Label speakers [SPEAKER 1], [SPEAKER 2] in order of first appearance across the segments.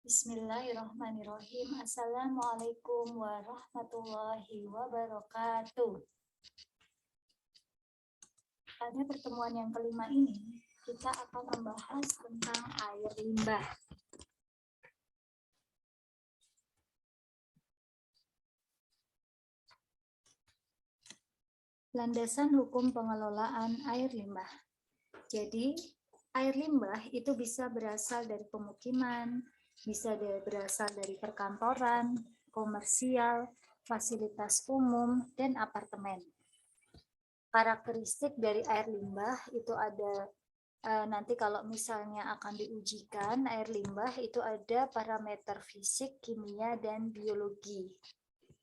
[SPEAKER 1] Bismillahirrahmanirrahim. Assalamualaikum warahmatullahi wabarakatuh. Pada pertemuan yang kelima ini, kita akan membahas tentang air limbah. Landasan hukum pengelolaan air limbah. Jadi, air limbah itu bisa berasal dari pemukiman, bisa berasal dari perkantoran, komersial, fasilitas umum, dan apartemen. Karakteristik dari air limbah itu ada nanti kalau misalnya akan diujikan air limbah itu ada parameter fisik, kimia, dan biologi.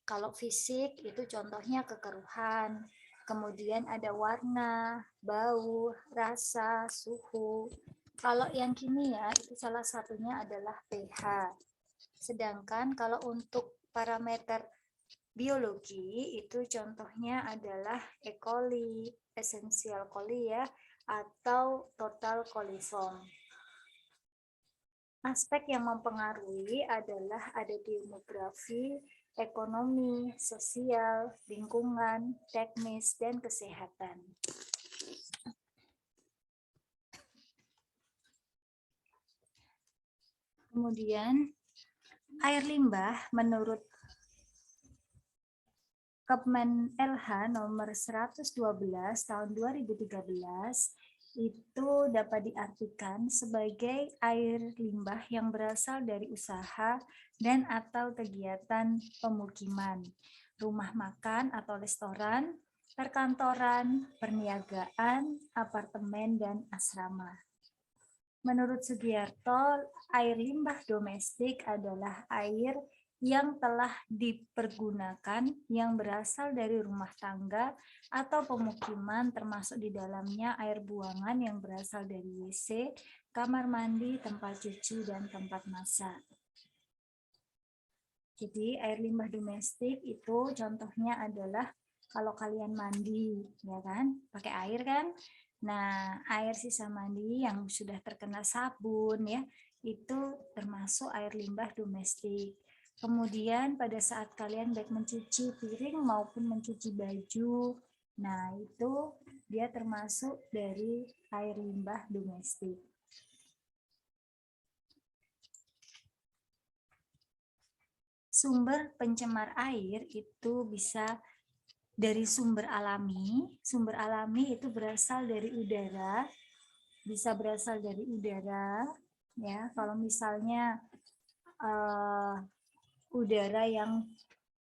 [SPEAKER 1] Kalau fisik itu contohnya kekeruhan, kemudian ada warna, bau, rasa, suhu. Kalau yang kimia itu salah satunya adalah pH. Sedangkan kalau untuk parameter biologi itu contohnya adalah E. coli, essential coli ya, atau total coliform. Aspek yang mempengaruhi adalah ada demografi, ekonomi, sosial, lingkungan, teknis, dan kesehatan. Kemudian, air limbah menurut Kepmen LH nomor 112 tahun 2013 itu dapat diartikan sebagai air limbah yang berasal dari usaha dan atau kegiatan pemukiman, rumah makan atau restoran, perkantoran, perniagaan, apartemen, dan asrama. Menurut Sugiarto, air limbah domestik adalah air yang telah dipergunakan yang berasal dari rumah tangga atau pemukiman termasuk di dalamnya air buangan yang berasal dari WC, kamar mandi, tempat cuci, dan tempat masak. Jadi air limbah domestik itu contohnya adalah kalau kalian mandi, ya kan, pakai air kan. Nah, air sisa mandi yang sudah terkena sabun ya, itu termasuk air limbah domestik. Kemudian pada saat kalian baik mencuci piring maupun mencuci baju, nah itu dia termasuk dari air limbah domestik. Sumber pencemar air itu bisa dari sumber alami. Sumber alami itu berasal dari udara, bisa berasal dari udara, ya. Kalau misalnya udara yang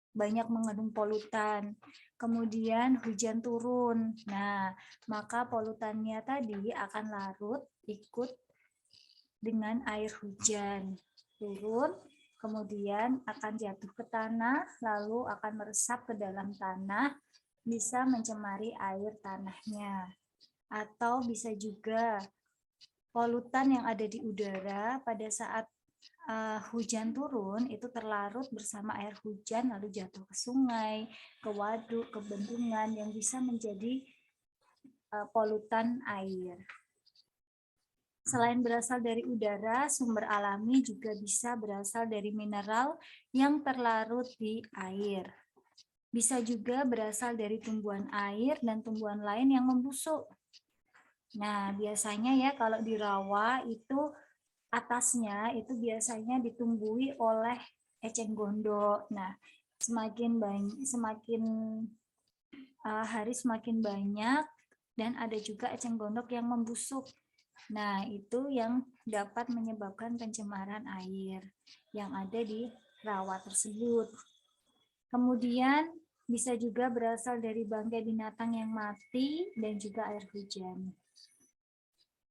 [SPEAKER 1] banyak mengandung polutan, kemudian hujan turun. Nah, maka polutannya tadi akan larut ikut dengan air hujan turun, kemudian akan jatuh ke tanah, lalu akan meresap ke dalam tanah, bisa mencemari air tanahnya. Atau bisa juga polutan yang ada di udara pada saat hujan turun itu terlarut bersama air hujan lalu jatuh ke sungai, ke waduk, ke bendungan yang bisa menjadi polutan air. Selain berasal dari udara, sumber alami juga bisa berasal dari mineral yang terlarut di air. Bisa juga berasal dari tumbuhan air dan tumbuhan lain yang membusuk. Nah, biasanya ya kalau di rawa itu atasnya itu biasanya ditumbuhi oleh eceng gondok. Nah, semakin hari semakin banyak dan ada juga eceng gondok yang membusuk. Nah, itu yang dapat menyebabkan pencemaran air yang ada di rawa tersebut. Kemudian bisa juga berasal dari bangkai binatang yang mati dan juga air hujan.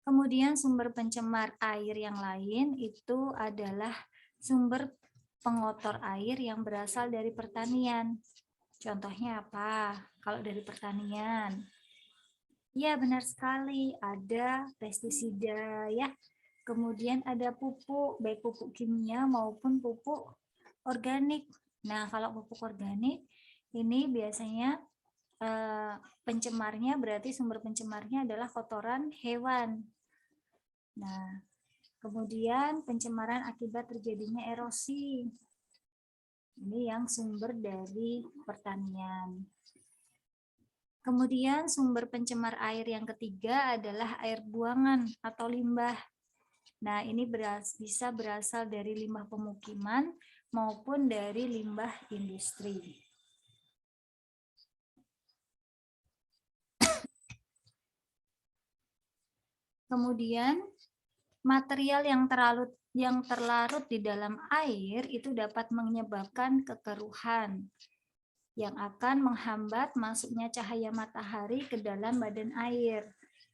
[SPEAKER 1] Kemudian sumber pencemar air yang lain itu adalah sumber pengotor air yang berasal dari pertanian. Contohnya apa? Kalau dari pertanian, ya benar sekali, ada pestisida ya. Kemudian ada pupuk, baik pupuk kimia maupun pupuk organik. Nah, kalau pupuk organik ini biasanya pencemarnya berarti sumber pencemarnya adalah kotoran hewan. Nah, Kemudian pencemaran akibat terjadinya erosi. Ini yang sumber dari pertanian. Kemudian sumber pencemar air yang ketiga adalah air buangan atau limbah. Nah, ini bisa berasal dari limbah pemukiman maupun dari limbah industri. Kemudian material yang terlarut di dalam air itu dapat menyebabkan kekeruhan yang akan menghambat masuknya cahaya matahari ke dalam badan air.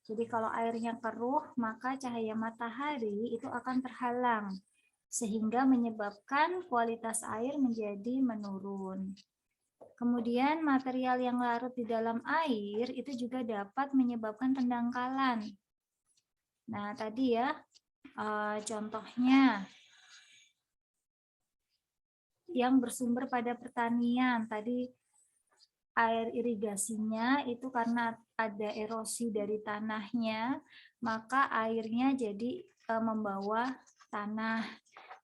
[SPEAKER 1] Jadi kalau airnya keruh, maka cahaya matahari itu akan terhalang, sehingga menyebabkan kualitas air menjadi menurun. Kemudian material yang larut di dalam air itu juga dapat menyebabkan pendangkalan. Nah, tadi ya, contohnya yang bersumber pada pertanian, tadi air irigasinya itu karena ada erosi dari tanahnya, maka airnya jadi membawa tanah.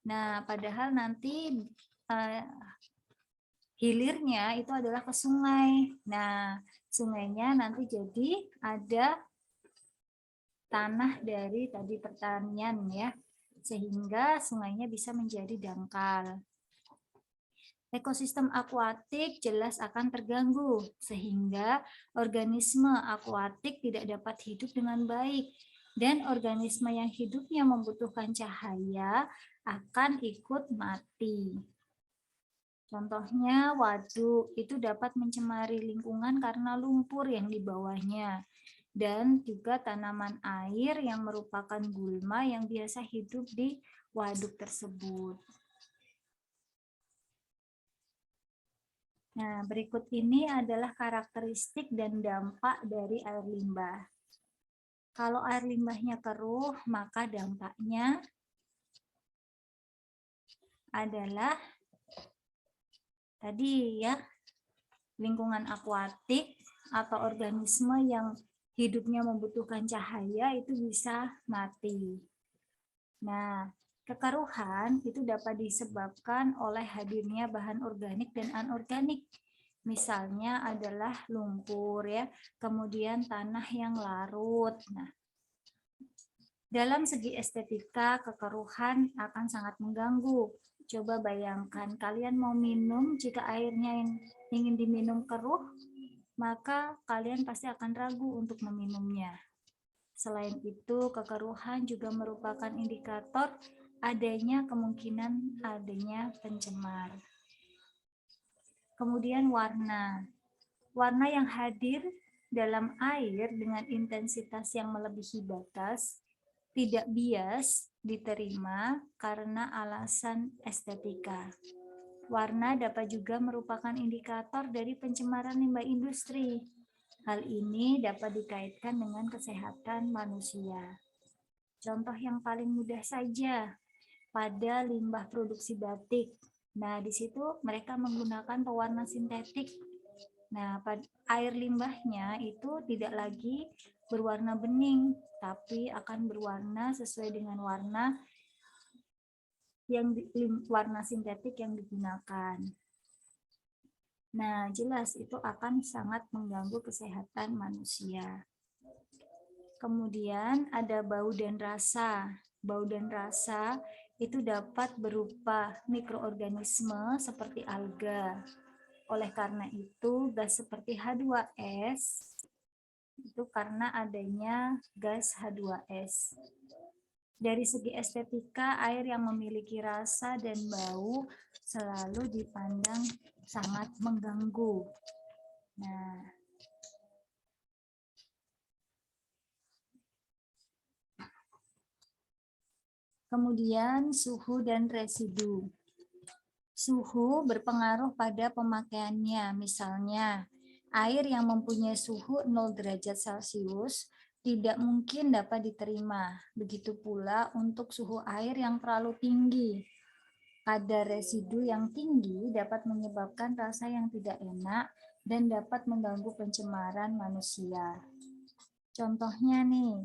[SPEAKER 1] Nah, padahal nanti hilirnya itu adalah ke sungai. Nah, sungainya nanti jadi ada tanah dari tadi pertanian ya, sehingga sungainya bisa menjadi dangkal. Ekosistem akuatik jelas akan terganggu, sehingga organisme akuatik tidak dapat hidup dengan baik, dan organisme yang hidupnya membutuhkan cahaya akan ikut mati. Contohnya waduk itu dapat mencemari lingkungan karena lumpur yang di bawahnya, dan juga tanaman air yang merupakan gulma yang biasa hidup di waduk tersebut. Nah, berikut ini adalah karakteristik dan dampak dari air limbah. Kalau air limbahnya keruh, maka dampaknya adalah tadi ya, lingkungan akuatik atau organisme yang hidupnya membutuhkan cahaya itu bisa mati. Nah, kekeruhan itu dapat disebabkan oleh hadirnya bahan organik dan anorganik. Misalnya adalah lumpur ya, kemudian tanah yang larut. Nah, dalam segi estetika, kekeruhan akan sangat mengganggu. Coba bayangkan, kalian mau minum, jika airnya yang ingin diminum keruh, maka kalian pasti akan ragu untuk meminumnya. Selain itu, kekeruhan juga merupakan indikator adanya kemungkinan adanya pencemar. Kemudian warna. Warna yang hadir dalam air dengan intensitas yang melebihi batas tidak bias diterima karena alasan estetika. Warna dapat juga merupakan indikator dari pencemaran limbah industri. Hal ini dapat dikaitkan dengan kesehatan manusia. Contoh yang paling mudah saja, pada limbah produksi batik. Nah, di situ mereka menggunakan pewarna sintetik. Nah, air limbahnya itu tidak lagi berwarna bening, tapi akan berwarna sesuai dengan warna sintetik yang digunakan. Nah, jelas itu akan sangat mengganggu kesehatan manusia. Kemudian ada bau dan rasa. Bau dan rasa itu dapat berupa mikroorganisme seperti alga. Oleh karena itu, gas seperti H2S itu karena adanya gas H2S. Dari segi estetika, air yang memiliki rasa dan bau selalu dipandang sangat mengganggu. Nah, kemudian suhu dan residu. Suhu berpengaruh pada pemakaiannya. Misalnya, air yang mempunyai suhu 0 derajat Celcius tidak mungkin dapat diterima. Begitu pula untuk suhu air yang terlalu tinggi. Kadar residu yang tinggi dapat menyebabkan rasa yang tidak enak dan dapat mengganggu pencemaran manusia. Contohnya nih,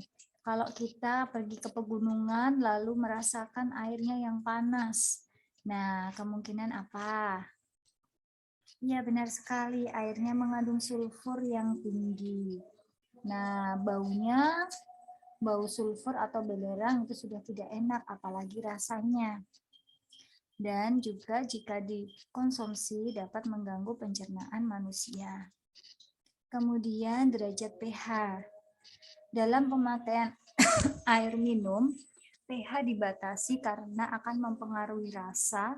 [SPEAKER 1] Kalau kita pergi ke pegunungan lalu merasakan airnya yang panas. Nah, kemungkinan apa? Ya, benar sekali. Airnya mengandung sulfur yang tinggi. Nah, bau sulfur atau belerang itu sudah tidak enak, apalagi rasanya. Dan juga jika dikonsumsi dapat mengganggu pencernaan manusia. Kemudian derajat pH. Dalam pemakaian air minum, pH dibatasi karena akan mempengaruhi rasa,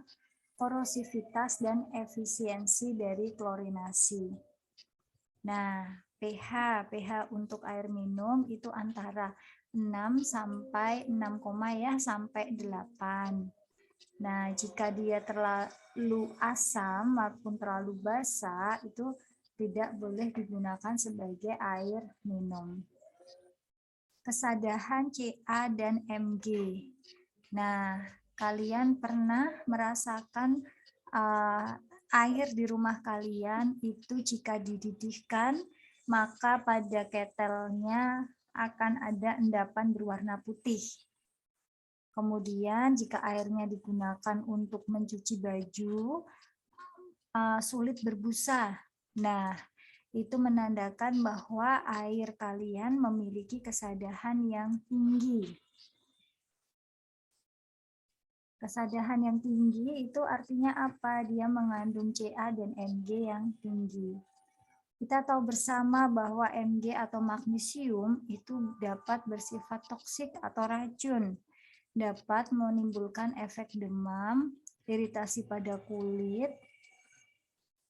[SPEAKER 1] korosivitas, dan efisiensi dari klorinasi. Nah, pH untuk air minum itu antara 6 sampai 6, ya sampai 8. Nah, jika dia terlalu asam maupun terlalu basa, itu tidak boleh digunakan sebagai air minum. Kesadahan Ca dan Mg. Nah, kalian pernah merasakan air di rumah kalian itu jika dididihkan, maka pada ketelnya akan ada endapan berwarna putih. Kemudian jika airnya digunakan untuk mencuci baju, sulit berbusa. Nah, itu menandakan bahwa air kalian memiliki kesadahan yang tinggi. Kesadahan yang tinggi itu artinya apa? Dia mengandung Ca dan Mg yang tinggi. Kita tahu bersama bahwa Mg atau magnesium itu dapat bersifat toksik atau racun. Dapat menimbulkan efek demam, iritasi pada kulit,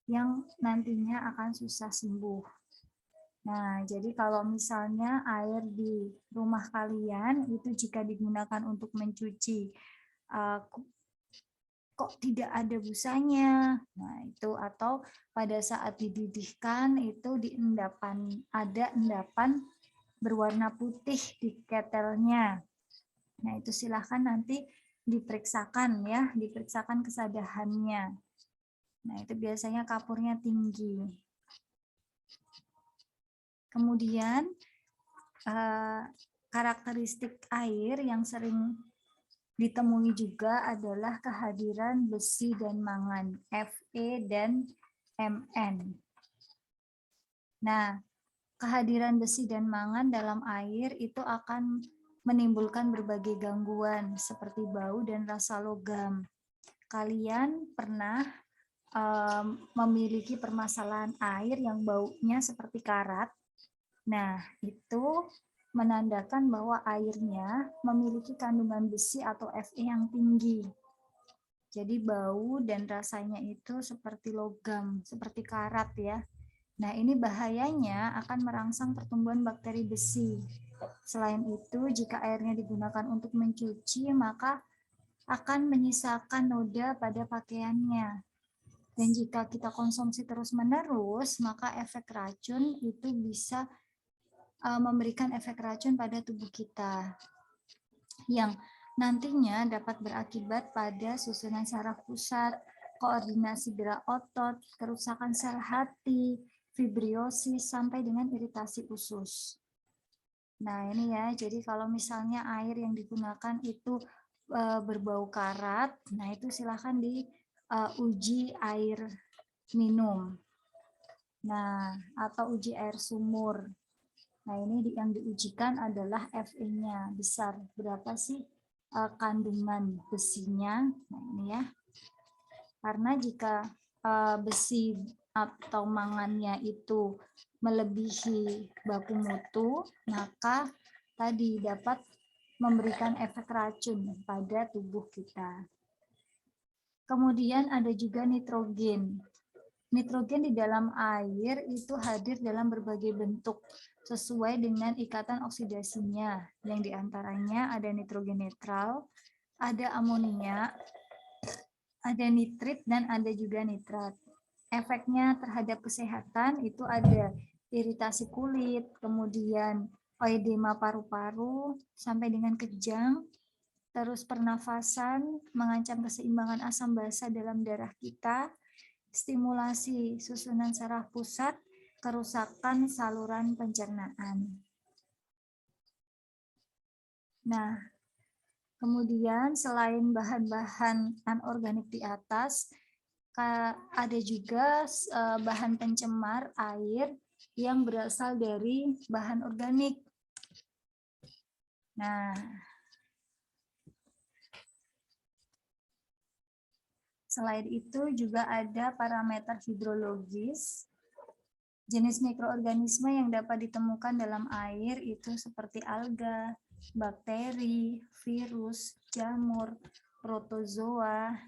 [SPEAKER 1] yang nantinya akan susah sembuh. Nah, jadi kalau misalnya air di rumah kalian itu jika digunakan untuk mencuci, kok tidak ada busanya. Nah, itu atau pada saat dididihkan itu ada endapan berwarna putih di ketelnya. Nah, itu silahkan nanti diperiksakan ya, diperiksakan kesadahannya. Nah, itu biasanya kapurnya tinggi. Kemudian karakteristik air yang sering ditemui juga adalah kehadiran besi dan mangan, Fe dan Mn. Nah, kehadiran besi dan mangan dalam air itu akan menimbulkan berbagai gangguan seperti bau dan rasa logam. Kalian pernah memiliki permasalahan air yang baunya seperti karat? Nah, itu menandakan bahwa airnya memiliki kandungan besi atau Fe yang tinggi. Jadi bau dan rasanya itu seperti logam, seperti karat ya. Nah, ini bahayanya akan merangsang pertumbuhan bakteri besi. Selain itu, jika airnya digunakan untuk mencuci, maka akan menyisakan noda pada pakaiannya. Dan jika kita konsumsi terus-menerus, maka efek racun itu bisa memberikan efek racun pada tubuh kita. Yang nantinya dapat berakibat pada susunan saraf pusat, koordinasi gerak otot, kerusakan sel hati, fibriosis, sampai dengan iritasi usus. Nah, ini ya, jadi kalau misalnya air yang digunakan itu berbau karat, nah itu silahkan diuji air minum. Nah, atau uji air sumur. Nah, ini yang diujikan adalah Fe-nya, besar. Berapa sih kandungan besinya? Nah, ini ya. Karena jika besi atau mangannya itu melebihi baku mutu, maka tadi dapat memberikan efek racun pada tubuh kita. Kemudian ada juga nitrogen. Nitrogen di dalam air itu hadir dalam berbagai bentuk sesuai dengan ikatan oksidasinya. Yang diantaranya ada nitrogen netral, ada amonia, ada nitrit, dan ada juga nitrat. Efeknya terhadap kesehatan itu ada iritasi kulit, kemudian edema paru-paru sampai dengan kejang, terus pernafasan, mengancam keseimbangan asam basa dalam darah kita, stimulasi susunan saraf pusat, kerusakan saluran pencernaan. Nah, kemudian selain bahan-bahan anorganik di atas, ada juga bahan pencemar air yang berasal dari bahan organik. Nah, selain itu juga ada parameter hidrologis. Jenis mikroorganisme yang dapat ditemukan dalam air itu seperti alga, bakteri, virus, jamur, protozoa.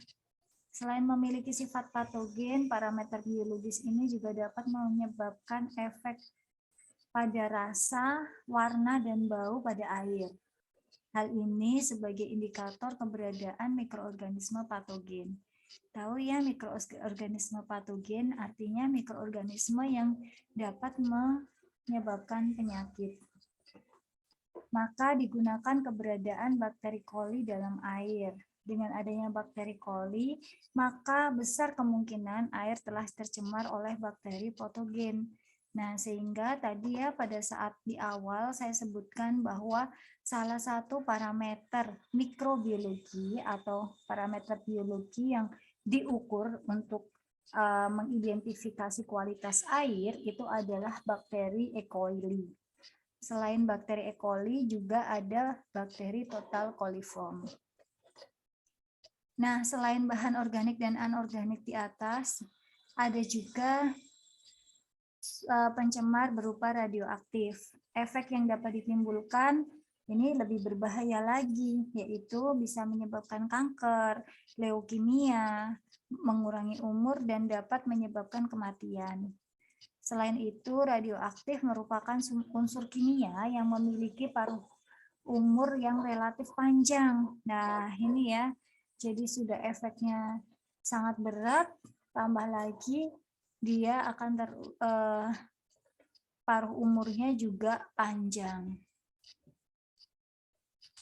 [SPEAKER 1] Selain memiliki sifat patogen, parameter biologis ini juga dapat menyebabkan efek pada rasa, warna, dan bau pada air. Hal ini sebagai indikator keberadaan mikroorganisme patogen. Tahu ya, mikroorganisme patogen artinya mikroorganisme yang dapat menyebabkan penyakit. Maka digunakan keberadaan bakteri coli dalam air. Dengan adanya bakteri coli, maka besar kemungkinan air telah tercemar oleh bakteri patogen. Nah, sehingga tadi ya pada saat di awal saya sebutkan bahwa salah satu parameter mikrobiologi atau parameter biologi yang diukur untuk mengidentifikasi kualitas air itu adalah bakteri E. coli. Selain bakteri E. coli juga ada bakteri total coliform. Nah, selain bahan organik dan anorganik di atas, ada juga pencemar berupa radioaktif. Efek yang dapat ditimbulkan ini lebih berbahaya lagi, yaitu bisa menyebabkan kanker, leukemia, mengurangi umur, dan dapat menyebabkan kematian. Selain itu, radioaktif merupakan unsur kimia yang memiliki paruh umur yang relatif panjang. Nah, ini ya, jadi sudah efeknya sangat berat, tambah lagi dia akan paruh umurnya juga panjang.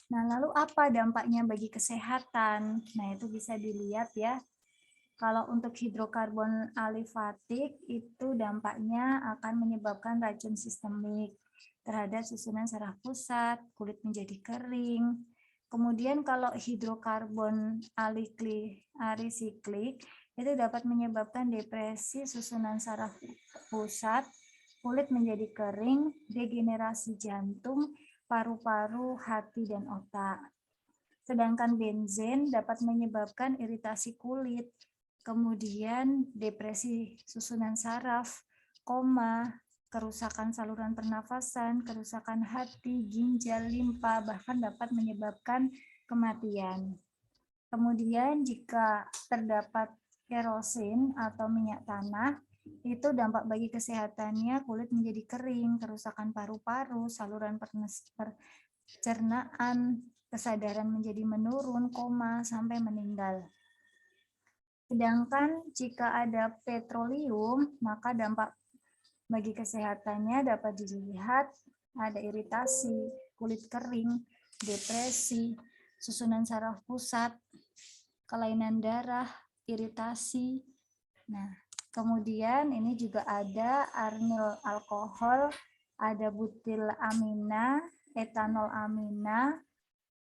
[SPEAKER 1] Nah, lalu apa dampaknya bagi kesehatan? Nah, itu bisa dilihat ya. Kalau untuk hidrokarbon alifatik, itu dampaknya akan menyebabkan racun sistemik terhadap susunan saraf pusat, kulit menjadi kering. Kemudian kalau hidrokarbon alisiklik, itu dapat menyebabkan depresi susunan saraf pusat, kulit menjadi kering, degenerasi jantung, paru-paru, hati, dan otak. Sedangkan benzen dapat menyebabkan iritasi kulit, kemudian depresi susunan saraf, koma, kerusakan saluran pernafasan, kerusakan hati, ginjal, limpa, bahkan dapat menyebabkan kematian. Kemudian jika terdapat kerosin atau minyak tanah, itu dampak bagi kesehatannya kulit menjadi kering, kerusakan paru-paru, saluran pencernaan, kesadaran menjadi menurun, koma, sampai meninggal. Sedangkan jika ada petroleum, maka dampak bagi kesehatannya dapat dilihat ada iritasi, kulit kering, depresi, susunan saraf pusat, kelainan darah, iritasi. Nah, kemudian ini juga ada arnil alkohol, ada butil amina, etanol amina,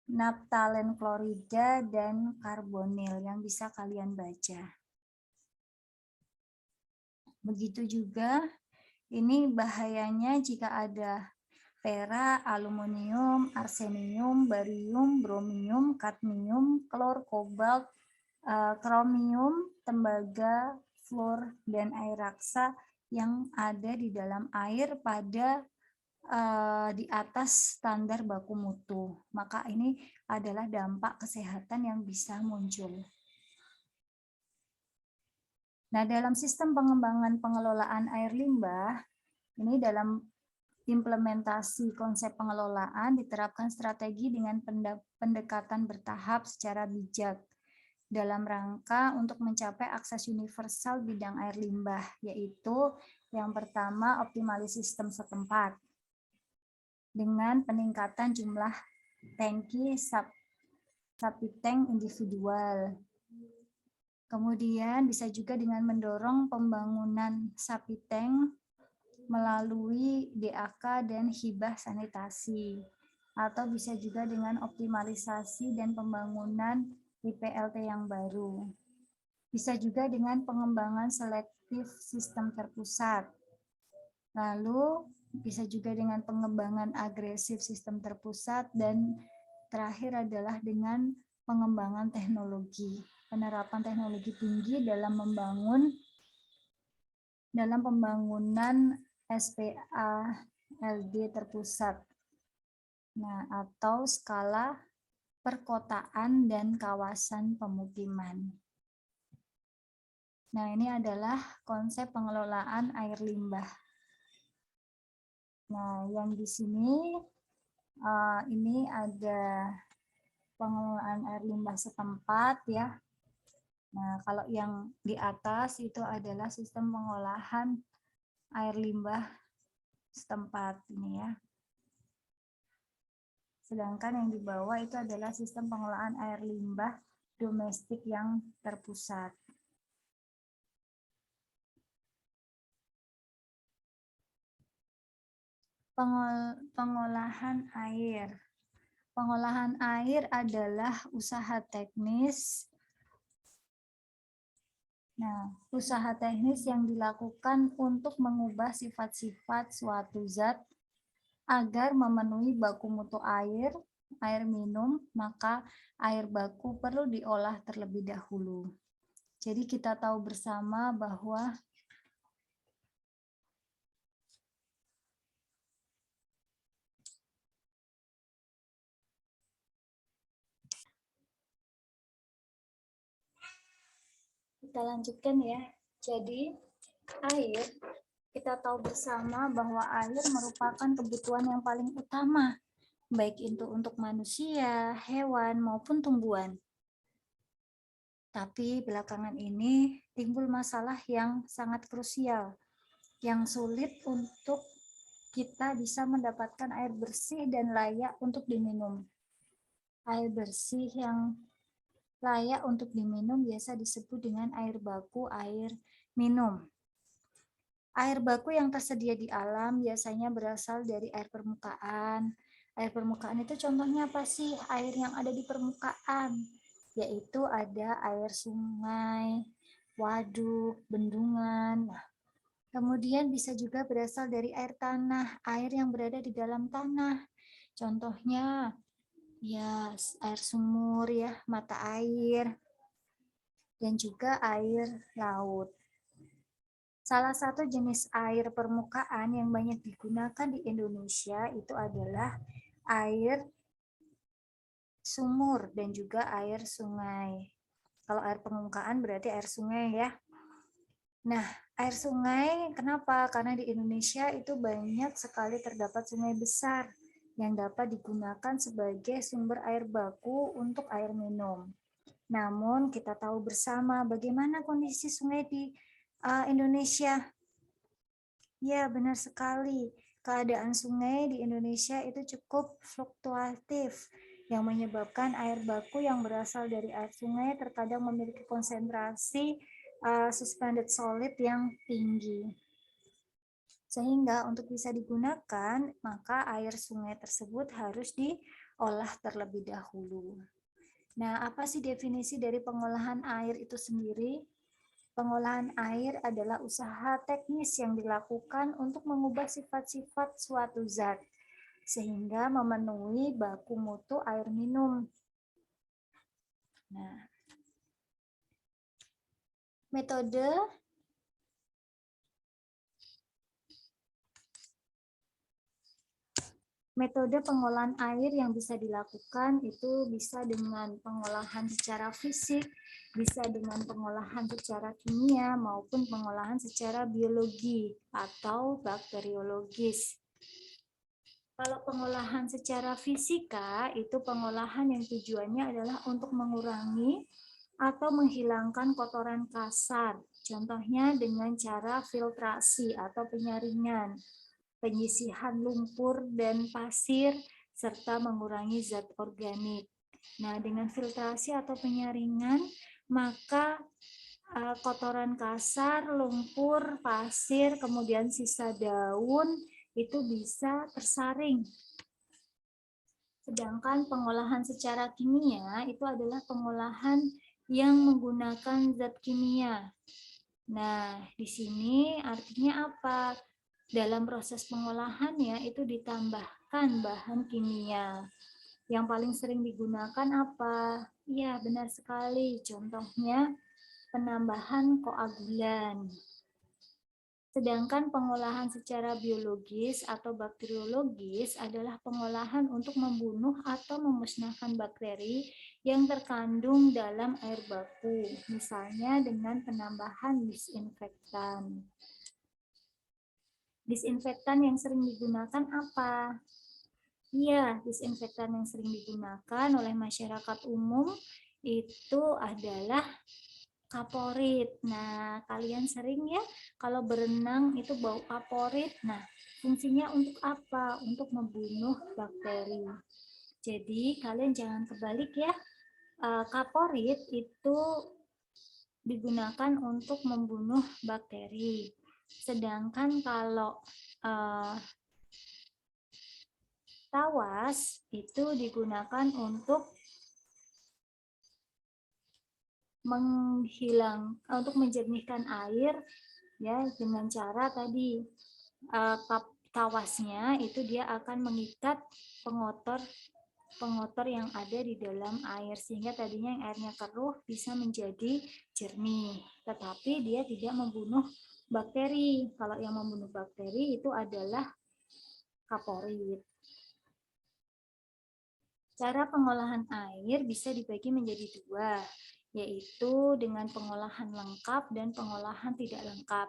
[SPEAKER 1] naftalen klorida, dan karbonil yang bisa kalian baca. Begitu juga ini bahayanya jika ada perak, aluminium, arsenium, barium, bromium, kadmium, klor, kobalt, kromium, tembaga, fluor, dan air raksa yang ada di dalam air pada di atas standar baku mutu. Maka ini adalah dampak kesehatan yang bisa muncul. Nah, dalam sistem pengembangan pengelolaan air limbah, ini dalam implementasi konsep pengelolaan diterapkan strategi dengan pendekatan bertahap secara bijak dalam rangka untuk mencapai akses universal bidang air limbah, yaitu yang pertama optimalisasi sistem setempat dengan peningkatan jumlah tangki subtank individual. Kemudian bisa juga dengan mendorong pembangunan subtank melalui DAK dan hibah sanitasi. atau bisa juga dengan optimalisasi dan pembangunan IPLT yang baru. Bisa juga dengan pengembangan selektif sistem terpusat. Lalu bisa juga dengan pengembangan agresif sistem terpusat, dan terakhir adalah dengan pengembangan teknologi, penerapan teknologi tinggi dalam pembangunan SPA LD terpusat. Nah, atau skala perkotaan dan kawasan pemukiman. Nah, ini adalah konsep pengelolaan air limbah. Nah, yang di sini ini ada pengelolaan air limbah setempat ya. Nah, kalau yang di atas itu adalah sistem pengolahan air limbah setempat ini ya. Sedangkan yang di bawah itu adalah sistem pengolahan air limbah domestik yang terpusat. Pengolahan air. Pengolahan air adalah usaha teknis. Nah, usaha teknis yang dilakukan untuk mengubah sifat-sifat suatu zat agar memenuhi baku mutu air minum, maka air baku perlu diolah terlebih dahulu. Jadi kita tahu bersama bahwa kita lanjutkan ya. Jadi air, kita tahu bersama bahwa air merupakan kebutuhan yang paling utama, baik itu untuk manusia, hewan, maupun tumbuhan. Tapi belakangan ini timbul masalah yang sangat krusial, yang sulit untuk kita bisa mendapatkan air bersih dan layak untuk diminum. Air bersih yang layak untuk diminum biasa disebut dengan air baku air minum. Air baku yang tersedia di alam biasanya berasal dari air permukaan. Air permukaan itu contohnya apa sih? Air yang ada di permukaan, yaitu ada air sungai, waduk, bendungan. Nah, kemudian bisa juga berasal dari air tanah, air yang berada di dalam tanah. Contohnya ya air sumur ya, mata air, dan juga air laut. Salah satu jenis air permukaan yang banyak digunakan di Indonesia itu adalah air sumur dan juga air sungai. Kalau air permukaan berarti air sungai ya. Nah, air sungai kenapa? Karena di Indonesia itu banyak sekali terdapat sungai besar yang dapat digunakan sebagai sumber air baku untuk air minum. Namun kita tahu bersama bagaimana kondisi sungai di Indonesia. Ya, benar sekali. Keadaan sungai di Indonesia itu cukup fluktuatif, yang menyebabkan air baku yang berasal dari air sungai terkadang memiliki konsentrasi suspended solid yang tinggi. Sehingga untuk bisa digunakan, maka air sungai tersebut harus diolah terlebih dahulu. Nah, apa sih definisi dari pengolahan air itu sendiri? Pengolahan air adalah usaha teknis yang dilakukan untuk mengubah sifat-sifat suatu zat sehingga memenuhi baku mutu air minum. Nah, Metode pengolahan air yang bisa dilakukan itu bisa dengan pengolahan secara fisik, bisa dengan pengolahan secara kimia, maupun pengolahan secara biologi atau bakteriologis. Kalau pengolahan secara fisika, itu pengolahan yang tujuannya adalah untuk mengurangi atau menghilangkan kotoran kasar. Contohnya dengan cara filtrasi atau penyaringan, penyisihan lumpur dan pasir, serta mengurangi zat organik. Nah, dengan filtrasi atau penyaringan, maka kotoran kasar, lumpur, pasir, kemudian sisa daun, itu bisa tersaring Sedangkan pengolahan secara kimia itu adalah pengolahan yang menggunakan zat kimia. Nah, di sini artinya apa? Dalam proses pengolahannya itu ditambahkan bahan kimia. Yang paling sering digunakan apa? Iya, benar sekali. Contohnya penambahan koagulan. Sedangkan pengolahan secara biologis atau bakteriologis adalah pengolahan untuk membunuh atau memusnahkan bakteri yang terkandung dalam air baku, misalnya dengan penambahan disinfektan. Disinfektan yang sering digunakan apa? Iya, disinfektan yang sering digunakan oleh masyarakat umum itu adalah kaporit. Nah, kalian sering ya kalau berenang itu bau kaporit. Nah, fungsinya untuk apa? Untuk membunuh bakteri. Jadi, kalian jangan kebalik ya. Kaporit itu digunakan untuk membunuh bakteri. Sedangkan kalau tawas itu digunakan untuk untuk menjernihkan air ya dengan cara tadi tawasnya itu dia akan mengikat pengotor yang ada di dalam air sehingga tadinya yang airnya keruh bisa menjadi jernih, tetapi dia tidak membunuh bakteri. Kalau yang membunuh bakteri itu adalah kaporit. Cara pengolahan air bisa dibagi menjadi dua, yaitu dengan pengolahan lengkap dan pengolahan tidak lengkap.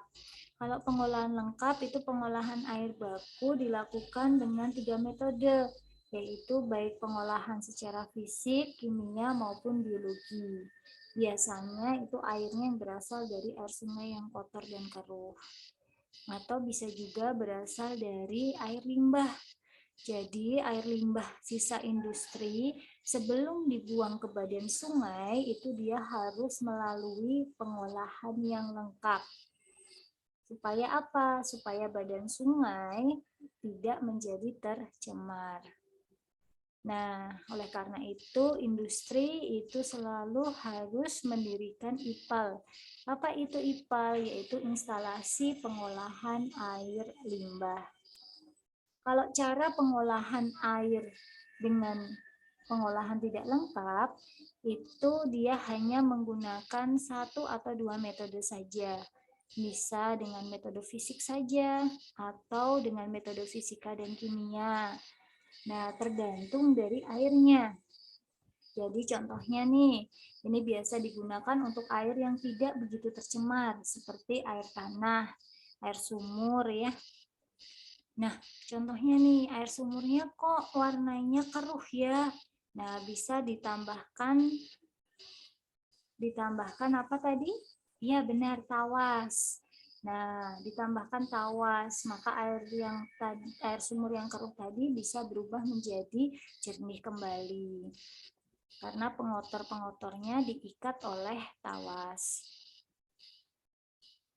[SPEAKER 1] Kalau pengolahan lengkap itu pengolahan air baku dilakukan dengan 3 metode, yaitu baik pengolahan secara fisik, kimia, maupun biologi. Biasanya itu airnya yang berasal dari air sungai yang kotor dan keruh. Atau bisa juga berasal dari air limbah. Jadi air limbah sisa industri sebelum dibuang ke badan sungai itu dia harus melalui pengolahan yang lengkap. Supaya apa? Supaya badan sungai tidak menjadi tercemar. Nah, oleh karena itu industri itu selalu harus mendirikan IPAL. Apa itu IPAL? Yaitu instalasi pengolahan air limbah. Kalau cara pengolahan air dengan pengolahan tidak lengkap, itu dia hanya menggunakan 1 atau 2 metode saja. Bisa dengan metode fisik saja, atau dengan metode fisika dan kimia. Nah, tergantung dari airnya. Jadi contohnya nih, ini biasa digunakan untuk air yang tidak begitu tercemar, seperti air tanah, air sumur ya. Nah, contohnya nih, air sumurnya kok warnanya keruh ya. Nah, bisa ditambahkan apa tadi? Iya, benar, tawas. Nah, ditambahkan tawas, maka air sumur yang keruh tadi bisa berubah menjadi jernih kembali. Karena pengotor-pengotornya diikat oleh tawas.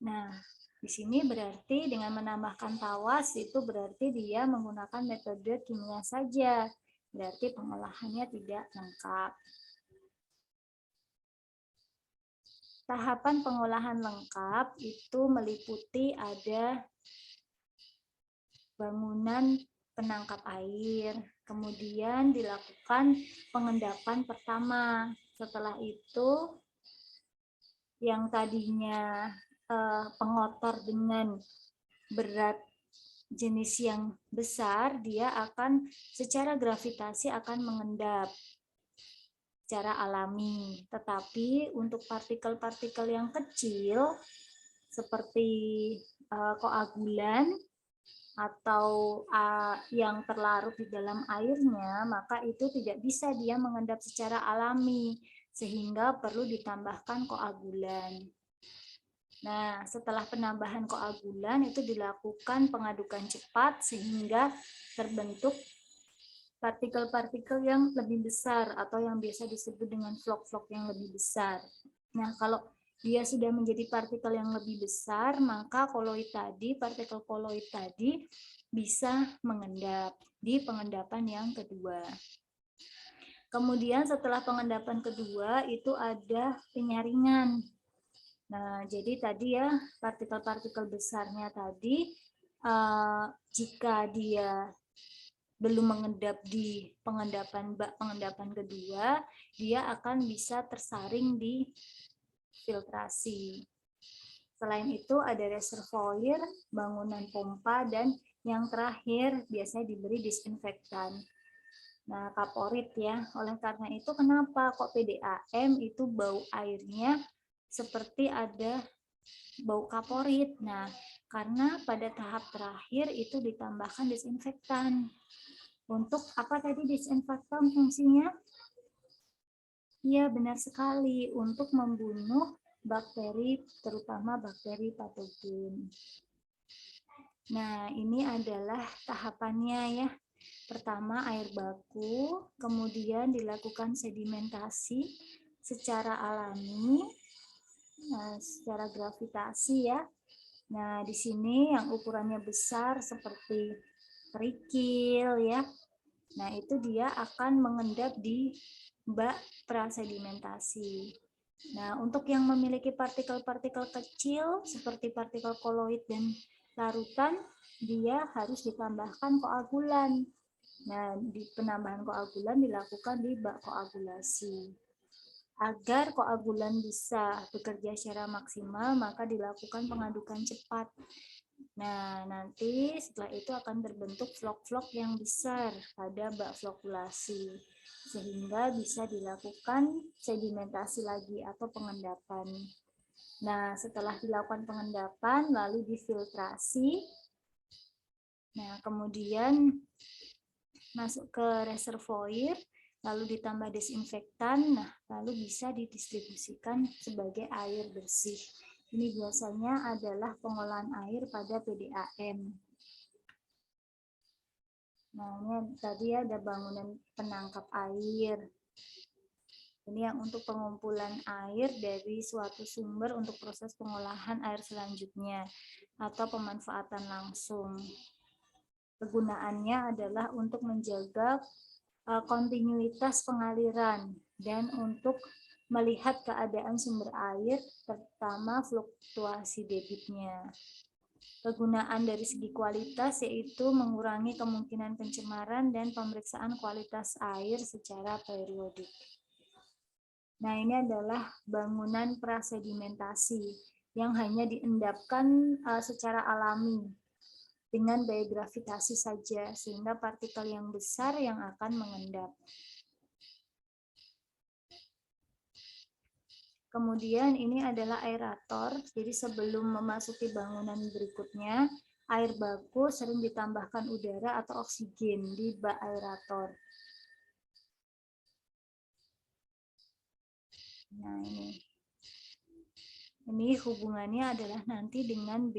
[SPEAKER 1] Nah, di sini berarti dengan menambahkan tawas itu berarti dia menggunakan metode kimia saja. Berarti pengolahannya tidak lengkap. Tahapan pengolahan lengkap itu meliputi ada bangunan penangkap air, kemudian dilakukan pengendapan pertama. Setelah itu yang tadinya pengotor dengan berat jenis yang besar, dia akan secara gravitasi akan mengendap secara alami. Tetapi untuk partikel-partikel yang kecil seperti koagulan atau yang terlarut di dalam airnya, maka itu tidak bisa dia mengendap secara alami, sehingga perlu ditambahkan koagulan. Nah, setelah penambahan koagulan itu dilakukan pengadukan cepat sehingga terbentuk partikel-partikel yang lebih besar atau yang biasa disebut dengan vlok-vlok yang lebih besar. Nah, kalau dia sudah menjadi partikel yang lebih besar, maka partikel koloid tadi bisa mengendap di pengendapan yang kedua. Kemudian setelah pengendapan kedua itu ada penyaringan. Nah, jadi tadi ya partikel-partikel besarnya tadi jika dia belum mengendap di bak pengendapan kedua, dia akan bisa tersaring di filtrasi. Selain itu ada reservoir, bangunan pompa, dan yang terakhir biasanya diberi disinfektan. Nah, kaporit ya. Oleh karena itu kenapa kok PDAM itu bau airnya seperti ada bau kaporit? Nah, karena pada tahap terakhir itu ditambahkan disinfektan. Untuk apa tadi disinfektan fungsinya? Ya, benar sekali, untuk membunuh bakteri, terutama bakteri patogen. Nah, ini adalah tahapannya ya. Pertama air baku, kemudian dilakukan sedimentasi secara alami, secara gravitasi ya. Nah, di sini yang ukurannya besar seperti kerikil ya. Nah, itu dia akan mengendap di bak prasedimentasi. Nah, untuk yang memiliki partikel-partikel kecil seperti partikel koloid dan larutan, dia harus ditambahkan koagulan. Nah, di penambahan koagulan dilakukan di bak koagulasi. Agar koagulan bisa bekerja secara maksimal, maka dilakukan pengadukan cepat. Nah, nanti setelah itu akan terbentuk vlog-vlog yang besar pada bak flokulasi, sehingga bisa dilakukan sedimentasi lagi atau pengendapan. Nah, setelah dilakukan pengendapan, lalu difiltrasi. Nah, kemudian masuk ke reservoir, lalu ditambah desinfektan, nah lalu bisa didistribusikan sebagai air bersih. Ini biasanya adalah pengolahan air pada PDAM. Nah, ini tadi ada bangunan penangkap air. Ini yang untuk pengumpulan air dari suatu sumber untuk proses pengolahan air selanjutnya atau pemanfaatan langsung. Kegunaannya adalah untuk menjaga kontinuitas pengaliran dan untuk melihat keadaan sumber air, terutama fluktuasi debitnya. Kegunaan dari segi kualitas yaitu mengurangi kemungkinan pencemaran dan pemeriksaan kualitas air secara periodik. Nah, ini adalah bangunan prasedimentasi yang hanya diendapkan secara alami dengan daya gravitasi saja, sehingga partikel yang besar yang akan mengendap. Kemudian ini adalah aerator, jadi sebelum memasuki bangunan berikutnya, air baku sering ditambahkan udara atau oksigen di bak aerator. Nah, ini hubungannya adalah nanti dengan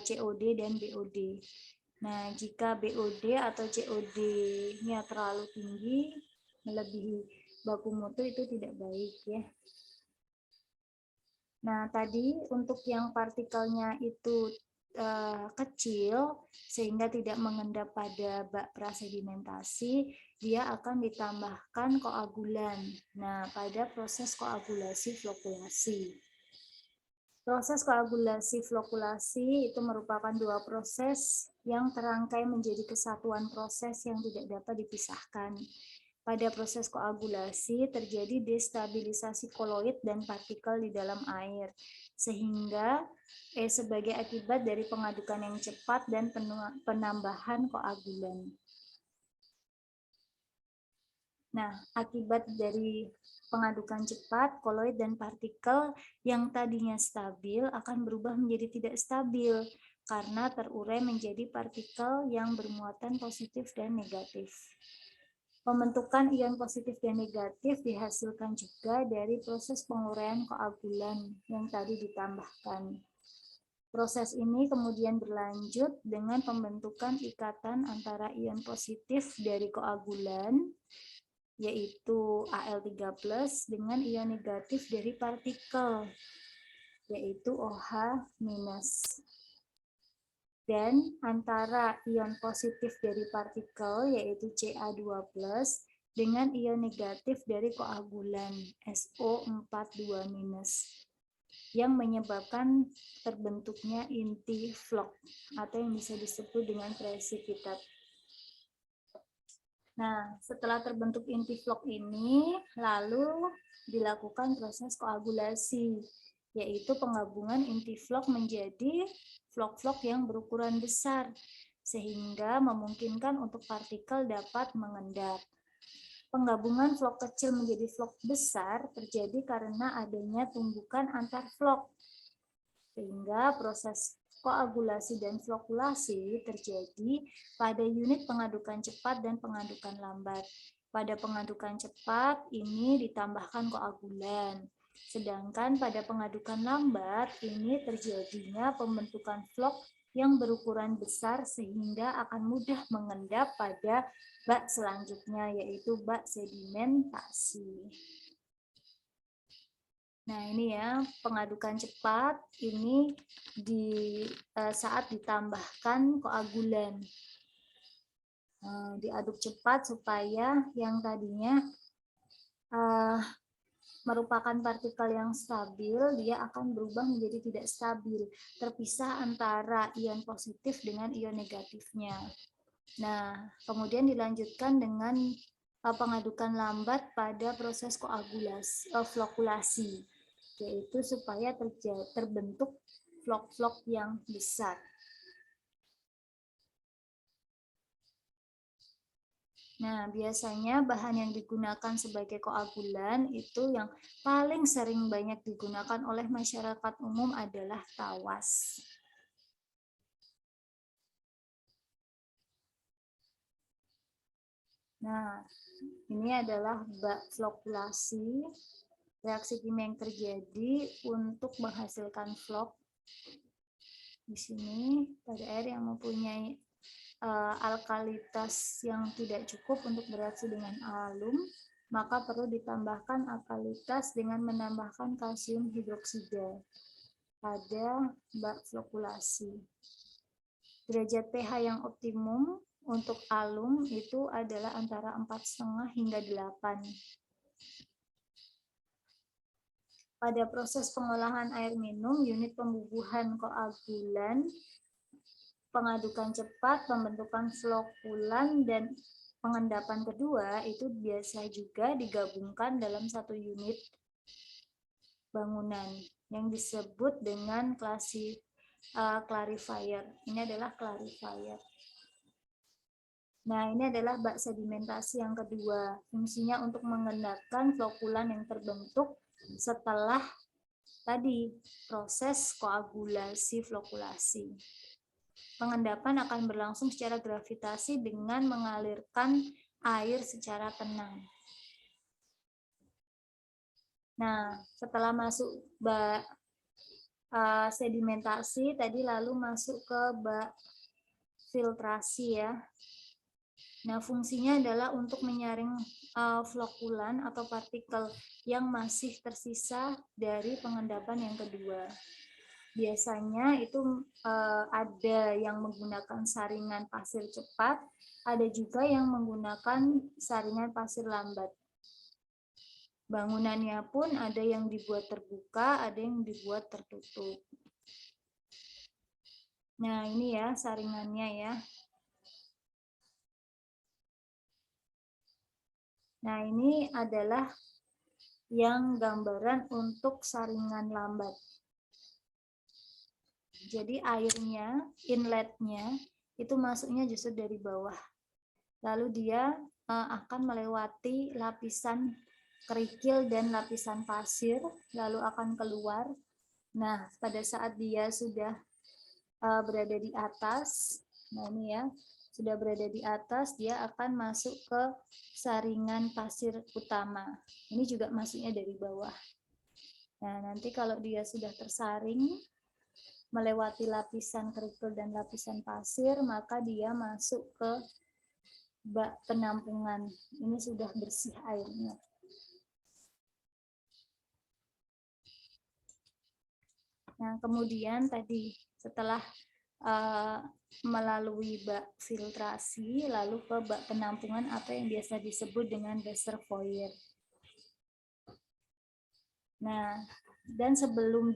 [SPEAKER 1] COD dan BOD. Nah, jika BOD atau COD-nya terlalu tinggi, melebihi baku mutu, itu tidak baik ya. Nah, tadi untuk yang partikelnya itu kecil sehingga tidak mengendap pada bak prasedimentasi, dia akan ditambahkan koagulan. Nah, pada proses koagulasi flokulasi. Proses koagulasi flokulasi itu merupakan dua proses yang terangkai menjadi kesatuan proses yang tidak dapat dipisahkan. Pada proses koagulasi terjadi destabilisasi koloid dan partikel di dalam air, sehingga sebagai akibat dari pengadukan yang cepat dan penambahan koagulan. Nah, akibat dari pengadukan cepat, koloid dan partikel yang tadinya stabil akan berubah menjadi tidak stabil karena terurai menjadi partikel yang bermuatan positif dan negatif. Pembentukan ion positif dan negatif dihasilkan juga dari proses penguraian koagulan yang tadi ditambahkan. Proses ini kemudian berlanjut dengan pembentukan ikatan antara ion positif dari koagulan, yaitu Al3+, dengan ion negatif dari partikel, yaitu OH-. Dan antara ion positif dari partikel, yaitu Ca2+, dengan ion negatif dari koagulan SO42- yang menyebabkan terbentuknya inti vlog atau yang bisa disebut dengan precipitat. Nah, setelah terbentuk inti vlog ini, lalu dilakukan proses koagulasi, yaitu penggabungan inti vlog menjadi vlog-vlog yang berukuran besar, sehingga memungkinkan untuk partikel dapat mengendap. Penggabungan vlog kecil menjadi vlog besar terjadi karena adanya tumbukan antar vlog, sehingga proses koagulasi dan flokulasi terjadi pada unit pengadukan cepat dan pengadukan lambat. Pada pengadukan cepat ini ditambahkan koagulan, sedangkan pada pengadukan lambat ini terjadinya pembentukan vlog yang berukuran besar sehingga akan mudah mengendap pada bak selanjutnya, yaitu bak sedimentasi. Nah, ini ya, pengadukan cepat ini saat ditambahkan koagulan. Diaduk cepat supaya yang tadinya merupakan partikel yang stabil, dia akan berubah menjadi tidak stabil, terpisah antara ion positif dengan ion negatifnya. Nah, kemudian dilanjutkan dengan pengadukan lambat pada proses koagulasi, flokulasi, yaitu supaya terbentuk vlog-vlog yang besar. Nah, biasanya bahan yang digunakan sebagai koagulan itu yang paling sering banyak digunakan oleh masyarakat umum adalah tawas. Nah, ini adalah bak flokulasi, reaksi kimia yang terjadi untuk menghasilkan vlog. Di sini pada air yang mempunyai alkalitas yang tidak cukup untuk bereaksi dengan alum, maka perlu ditambahkan alkalitas dengan menambahkan kalsium hidroksida pada bak flokulasi. Derajat pH yang optimum untuk alum itu adalah antara 4,5 hingga 8. Pada proses pengolahan air minum, unit pembubuhan koagulan, pengadukan cepat, pembentukan flokulan, dan pengendapan kedua itu biasa juga digabungkan dalam satu unit bangunan yang disebut dengan clarifier. Ini adalah clarifier. Nah, ini adalah bak sedimentasi yang kedua. Fungsinya untuk mengendapkan flokulan yang terbentuk setelah tadi proses koagulasi flokulasi. Pengendapan akan berlangsung secara gravitasi dengan mengalirkan air secara tenang. Nah, setelah masuk bak sedimentasi, tadi lalu masuk ke bak filtrasi ya. Nah, fungsinya adalah untuk menyaring flokulan atau partikel yang masih tersisa dari pengendapan yang kedua. Biasanya itu ada yang menggunakan saringan pasir cepat, ada juga yang menggunakan saringan pasir lambat. Bangunannya pun ada yang dibuat terbuka, ada yang dibuat tertutup. Nah, ini ya saringannya ya. Nah, ini adalah yang gambaran untuk saringan lambat. Jadi airnya, inletnya, itu masuknya justru dari bawah. Lalu dia akan melewati lapisan kerikil dan lapisan pasir, lalu akan keluar. Nah, pada saat dia sudah berada di atas, nah ini ya, sudah berada di atas, dia akan masuk ke saringan pasir utama. Ini juga masuknya dari bawah. Nah, nanti kalau dia sudah tersaring, melewati lapisan kerikil dan lapisan pasir, maka dia masuk ke bak penampungan. Ini sudah bersih airnya. Nah, kemudian tadi setelah melalui bak filtrasi lalu ke bak penampungan atau yang biasa disebut dengan reservoir. Nah, dan sebelum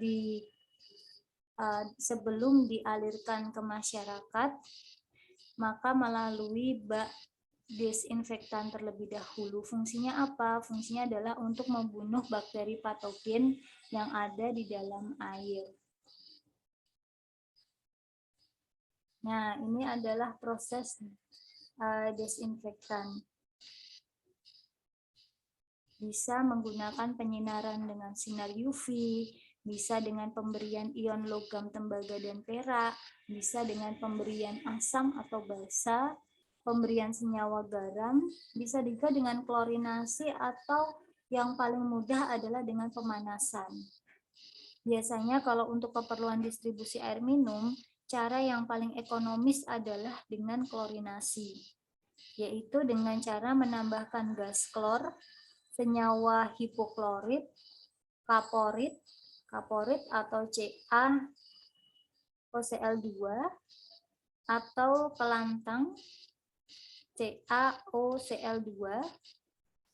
[SPEAKER 1] dialirkan ke masyarakat, maka melalui bak desinfektan terlebih dahulu. Fungsinya apa? Fungsinya adalah untuk membunuh bakteri patogen yang ada di dalam air. Nah, ini adalah proses desinfektan. Bisa menggunakan penyinaran dengan sinar UV, bisa dengan pemberian ion logam, tembaga, dan perak, bisa dengan pemberian asam atau basa, pemberian senyawa garam, bisa juga dengan klorinasi atau yang paling mudah adalah dengan pemanasan. Biasanya kalau untuk keperluan distribusi air minum, cara yang paling ekonomis adalah dengan klorinasi, yaitu dengan cara menambahkan gas klor, senyawa hipoklorit, kaporit atau CaOCl2, atau kelantang CaOCl2,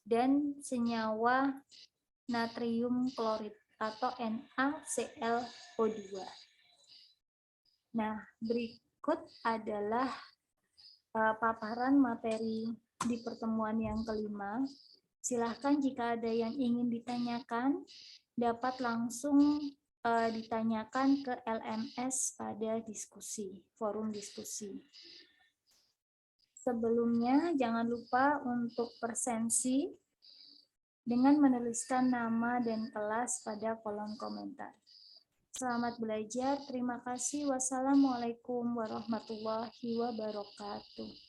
[SPEAKER 1] dan senyawa natrium klorit atau NaClO2. Nah, berikut adalah paparan materi di pertemuan yang kelima. Silahkan jika ada yang ingin ditanyakan, dapat langsung ditanyakan ke LMS pada forum diskusi. Sebelumnya, jangan lupa untuk presensi dengan menuliskan nama dan kelas pada kolom komentar. Selamat belajar, terima kasih. Wassalamualaikum warahmatullahi wabarakatuh.